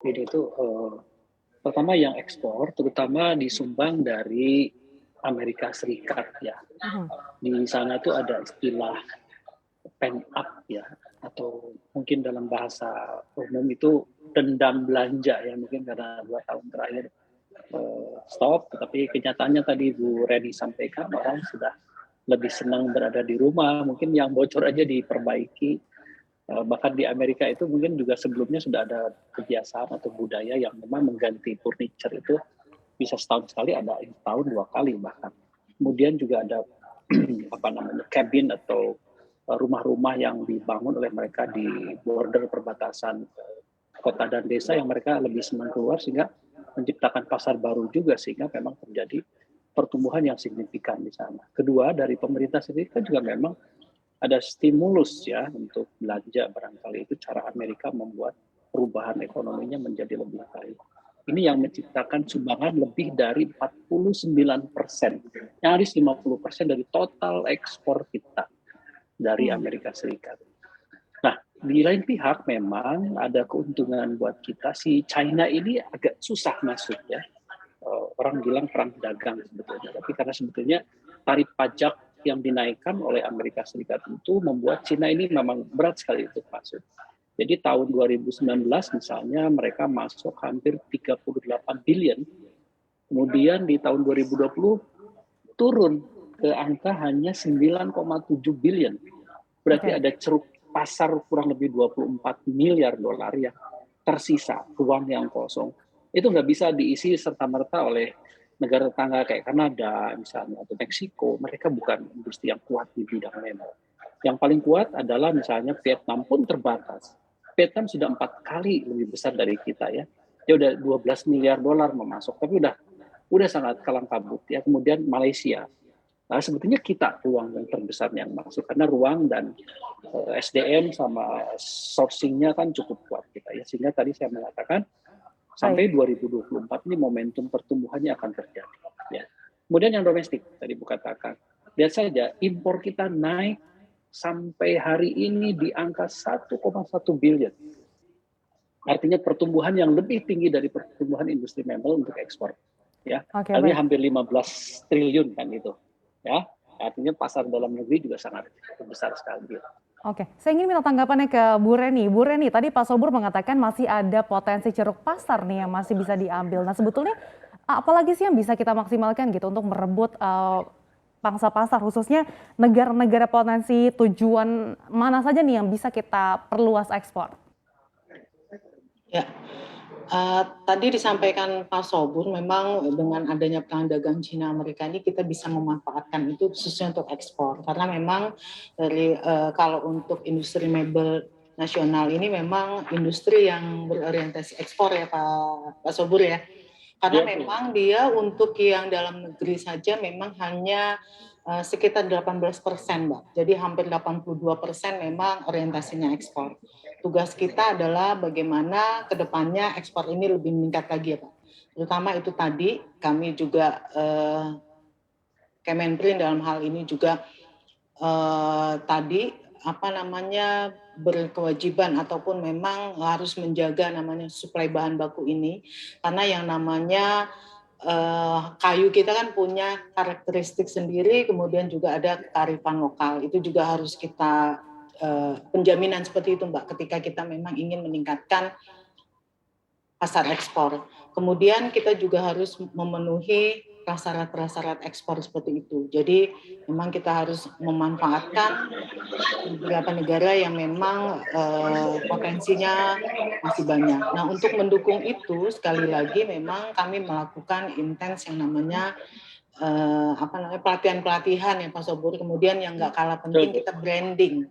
Ini itu pertama yang ekspor, terutama disumbang dari Amerika Serikat ya. Mhm. Di sana tuh ada istilah pen up ya, atau mungkin dalam bahasa umum itu dendam belanja ya, mungkin karena 2 tahun terakhir stop, tapi kenyataannya tadi Bu Reni sampaikan orang sudah lebih senang berada di rumah, mungkin yang bocor aja diperbaiki. Bahkan di Amerika itu mungkin juga sebelumnya sudah ada kebiasaan atau budaya yang memang mengganti furniture itu bisa setahun sekali, ada setahun 2 kali bahkan. Kemudian juga ada apa namanya cabin atau rumah-rumah yang dibangun oleh mereka di border perbatasan kota dan desa yang mereka lebih senang keluar sehingga menciptakan pasar baru juga sehingga memang terjadi pertumbuhan yang signifikan di sana. Kedua, dari pemerintah sendiri kan juga memang ada stimulus ya untuk belanja, barangkali itu cara Amerika membuat perubahan ekonominya menjadi lebih baik. Ini yang menciptakan sumbangan lebih dari 49%, nyaris 50% dari total ekspor kita dari Hmm. Amerika Serikat. Nah, di lain pihak memang ada keuntungan buat kita. Si China ini agak susah masuk ya. Orang bilang perang dagang sebetulnya, tapi karena sebetulnya tarif pajak yang dinaikkan oleh Amerika Serikat itu membuat China ini memang berat sekali untuk masuk. Jadi tahun 2019 misalnya mereka masuk hampir 38 billion, kemudian di tahun 2020 turun ke angka hanya 9,7 billion. Berarti Oke. ada ceruk pasar kurang lebih 24 miliar dolar yang tersisa, ruang yang kosong. Itu nggak bisa diisi serta-merta oleh negara tetangga kayak Kanada misalnya atau Meksiko. Mereka bukan industri yang kuat di bidang mebel. Yang paling kuat adalah misalnya Vietnam pun terbatas. Vietnam sudah 4 kali lebih besar dari kita ya. Dia udah 12 miliar dolar memasok, tapi udah sangat kalang kabut ya. Kemudian Malaysia. Nah, sebetulnya kita ruang yang terbesar yang masuk karena ruang dan SDM sama sourcing-nya kan cukup kuat kita ya. Sehingga tadi saya mengatakan Baik. sampai 2024 ini momentum pertumbuhannya akan terjadi ya. Kemudian yang domestik tadi Bu katakan. Lihat saja impor kita naik sampai hari ini di angka 1,1 billion. Artinya pertumbuhan yang lebih tinggi dari pertumbuhan industri mebel untuk ekspor. Ya, Oke, artinya baik. hampir 15 triliun kan itu. Ya, artinya pasar dalam negeri juga sangat besar sekali. Oke, saya ingin minta tanggapannya ke Bu Reni. Bu Reni, tadi Pak Sobur mengatakan masih ada potensi ceruk pasar nih yang masih bisa diambil. Nah, sebetulnya apalagi sih yang bisa kita maksimalkan gitu untuk merebut pangsa pasar, khususnya negara-negara potensi tujuan mana saja nih yang bisa kita perluas ekspor? Ya, tadi disampaikan Pak Sobur, memang dengan adanya perang dagang Cina Amerika ini kita bisa memanfaatkan itu khususnya untuk ekspor, karena memang dari kalau untuk industri mebel nasional ini memang industri yang berorientasi ekspor ya Pak Sobur ya, karena Ya, memang dia untuk yang dalam negeri saja memang hanya sekitar 18%, Mbak. Jadi hampir 82% memang orientasinya ekspor. Tugas kita adalah bagaimana ke depannya ekspor ini lebih meningkat lagi ya Pak. Terutama itu tadi kami juga Kemenperin dalam hal ini juga tadi berkewajiban ataupun memang harus menjaga namanya suplai bahan baku ini, karena yang namanya kayu kita kan punya karakteristik sendiri, kemudian juga ada kearifan lokal, itu juga harus kita penjaminan seperti itu Mbak, ketika kita memang ingin meningkatkan pasar ekspor. Kemudian kita juga harus memenuhi prasyarat-prasyarat ekspor seperti itu. Jadi memang kita harus memanfaatkan beberapa negara yang memang potensinya masih banyak. Nah, untuk mendukung itu sekali lagi memang kami melakukan intens yang namanya pelatihan-pelatihan ya Pak Sobur. Kemudian yang nggak kalah penting kita branding.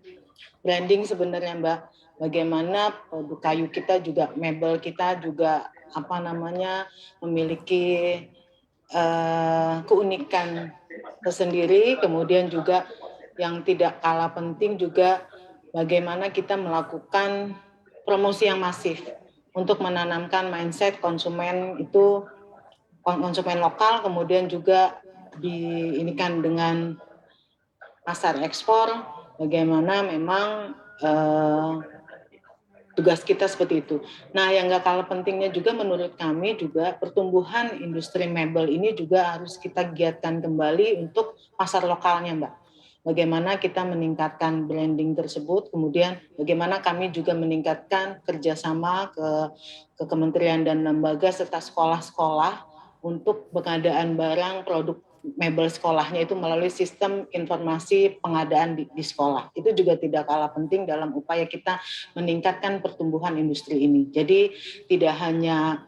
Branding sebenarnya Mbak, bagaimana produk kayu kita juga, mebel kita juga memiliki keunikan tersendiri. Kemudian juga yang tidak kalah penting juga bagaimana kita melakukan promosi yang masif untuk menanamkan mindset konsumen itu konsumen lokal, kemudian juga diinikan dengan pasar ekspor, bagaimana memang tugas kita seperti itu. Nah, yang nggak kalah pentingnya juga menurut kami juga pertumbuhan industri mebel ini juga harus kita giatkan kembali untuk pasar lokalnya, Mbak. Bagaimana kita meningkatkan branding tersebut, kemudian bagaimana kami juga meningkatkan kerjasama ke kementerian dan lembaga serta sekolah-sekolah untuk pengadaan barang produk mebel sekolahnya itu melalui sistem informasi pengadaan di sekolah. Itu juga tidak kalah penting dalam upaya kita meningkatkan pertumbuhan industri ini. Jadi tidak hanya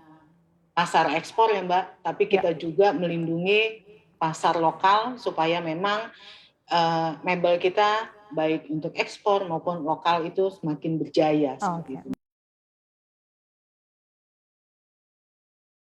pasar ekspor ya Mbak, tapi Ya, kita juga melindungi pasar lokal supaya memang mebel kita baik untuk ekspor maupun lokal itu semakin berjaya seperti oke. itu.